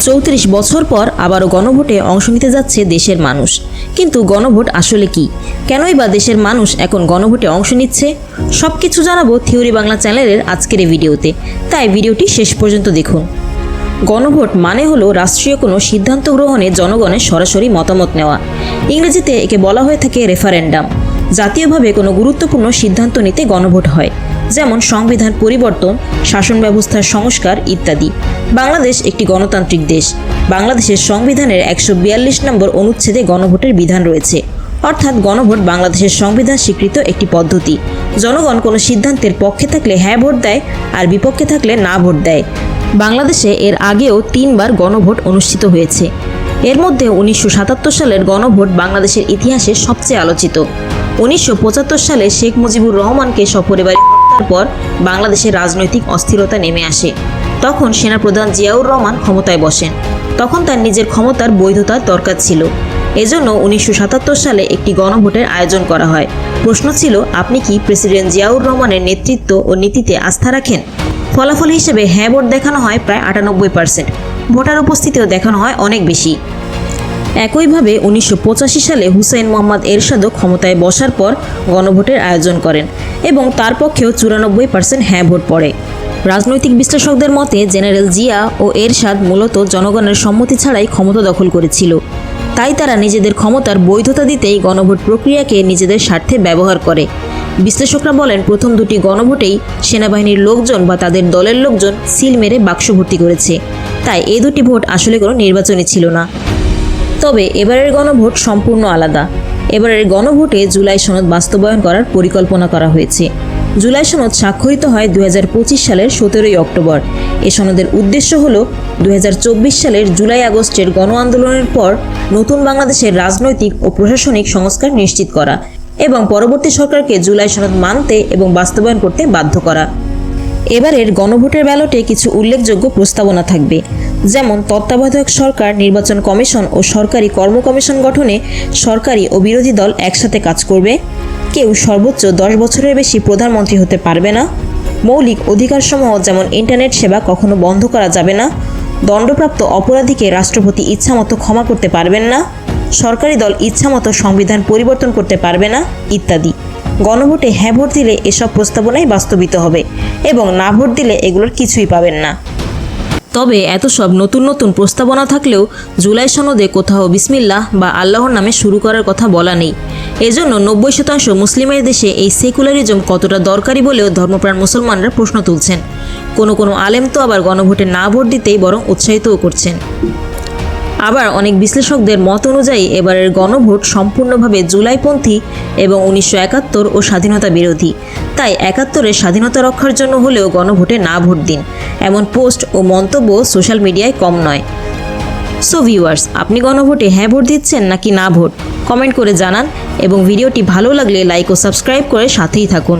34 বছর পর আবারও গণভোটে অংশ নিতে যাচ্ছে দেশের মানুষ। কিন্তু গণভোট আসলে কি, কেনই বা দেশের মানুষ এখন গণভোটে অংশ নিচ্ছে, সবকিছু জানাবো থিওরি বাংলা চ্যানেলের আজকের এই ভিডিওতে, তাই ভিডিওটি শেষ পর্যন্ত দেখুন। গণভোট মানে হলো রাষ্ট্রীয় কোনো সিদ্ধান্ত গ্রহণে জনগণের সরাসরি মতামত নেওয়া। ইংরেজিতে একে বলা হয়ে থাকে রেফারেন্ডাম। জাতীয়ভাবে কোনো গুরুত্বপূর্ণ সিদ্ধান্ত নিতে গণভোট হয়, যেমন সংবিধান পরিবর্তন, শাসন ব্যবস্থার সংস্কার ইত্যাদি। বাংলাদেশ একটি গণতান্ত্রিক দেশ। বাংলাদেশের সংবিধানের 142 নম্বর অনুচ্ছেদে গণভোটের বিধান রয়েছে, অর্থাৎ গণভোট বাংলাদেশের সংবিধান স্বীকৃত একটি পদ্ধতি। জনগণ কোনো সিদ্ধান্তের পক্ষে থাকলে হ্যাঁ ভোট দেয়, আর বিপক্ষে থাকলে না ভোট দেয়। বাংলাদেশে এর আগেও 3 বার গণভোট অনুষ্ঠিত হয়েছে। এর মধ্যে 1977 সালের গণভোট বাংলাদেশের ইতিহাসে সবচেয়ে আলোচিত। 1975 সালে শেখ মুজিবুর রহমানকে সপরিবারে হত্যার পর বাংলাদেশের রাজনৈতিক অস্থিরতা নেমে আসে। তখন সেনাপ্রধান জিয়াউর রহমান ক্ষমতায় বসেন। তখন তার নিজের ক্ষমতার বৈধতার দরকার ছিল। এজন্য 1977 সালে একটি গণভোটের আয়োজন করা হয়। প্রশ্ন ছিল, আপনি কি প্রেসিডেন্ট জিয়াউর রহমানের নেতৃত্ব ও নীতিতে আস্থা রাখেন? ফলাফল হিসেবে হ্যাঁ ভোট দেখানো হয় প্রায় 98%। ভোটার উপস্থিতিও দেখানো হয় অনেক বেশি। একইভাবে 1985 সালে হুসাইন মোহাম্মদ এরশাদও ক্ষমতায় বসার পর গণভোটের আয়োজন করেন এবং তার পক্ষেও 94% হ্যাঁ ভোট পড়ে। রাজনৈতিক বিশ্লেষকদের মতে জেনারেল জিয়া ও এরশাদ মূলত জনগণের সম্মতি ছাড়াই ক্ষমতা দখল করেছিল। তাই তারা নিজেদের ক্ষমতার বৈধতা দিতেই গণভোট প্রক্রিয়াকে নিজেদের স্বার্থে ব্যবহার করে। বিশ্লেষকরা বলেন, প্রথম দুটি গণভোটেই সেনাবাহিনীর লোকজন বা তাদের দলের লোকজন সিল মেরে বাক্স ভর্তি করেছে। তাই এই দুটি ভোট আসলে কোনো নির্বাচনই ছিল না। তবে এবারের গণভোট সম্পূর্ণ আলাদা। এবারের গণভোটে জুলাই সনদ বাস্তবায়ন করার পরিকল্পনা করা হয়েছে। জুলাই সনদ স্বাক্ষরিত হয় 2025 সালের 17 অক্টোবর। এ সনদের উদ্দেশ্য হল 2024 সালের জুলাই আগস্টের গণ আন্দোলনের পর নতুন বাংলাদেশের রাজনৈতিক ও প্রশাসনিক সংস্কার নিশ্চিত করা এবং পরবর্তী সরকারকে জুলাই সনদ মানতে এবং বাস্তবায়ন করতে বাধ্য করা। এবারের গণভোটের ব্যালটে কিছু উল্লেখযোগ্য প্রস্তাবনা থাকবে, যেমন তত্ত্বাবধায়ক সরকার, নির্বাচন কমিশন ও সরকারি কর্ম কমিশন গঠনে সরকারি ও বিরোধী দল একসাথে কাজ করবে। কেউ সর্বোচ্চ 10 বছরের বেশি প্রধানমন্ত্রী হতে পারবে না। মৌলিক অধিকারসমূহ যেমন ইন্টারনেট সেবা কখনো বন্ধ করা যাবে না। দণ্ডপ্রাপ্ত অপরাধীকে রাষ্ট্রপতি ইচ্ছামতো ক্ষমা করতে পারবেন না। সরকারি দল ইচ্ছামতো সংবিধান পরিবর্তন করতে পারবে না ইত্যাদি। গণভোটে হ্যাঁ ভোট দিলে এসব প্রস্তাবনাই বাস্তবিত হবে এবং না ভোট দিলে এগুলোর কিছুই পাবেন না। তবে এত সব নতুন নতুন প্রস্তাবনা থাকলেও জুলাই সনদে কোথাও বিসমিল্লাহ বা আল্লাহর নামে শুরু করার কথা বলা নেই। এজন্য 90% মুসলিমের দেশে এই সেকুলারিজম কতটা দরকারি বলেও ধর্মপ্রাণ মুসলমানরা প্রশ্ন তুলছেন। কোনো আলেম তো আবার গণভোটে না ভোট দিতেই বরং উৎসাহিতও করছেন। আবার অনেক বিশ্লেষকদের মত অনুযায়ী এবারের গণভোট সম্পূর্ণভাবে জুলাইপন্থী এবং 1971 ও স্বাধীনতা বিরোধী। তাই 71-এর স্বাধীনতা রক্ষার জন্য হলেও গণভোটে না ভোট দিন, এমন পোস্ট ও মন্তব্য সোশ্যাল মিডিয়ায় কম নয়। সো ভিউয়ার্স, আপনি গণভোটে হ্যাঁ ভোট দিচ্ছেন নাকি না ভোট, কমেন্ট করে জানান এবং ভিডিওটি ভালো লাগলে লাইক ও সাবস্ক্রাইব করে সাথেই থাকুন।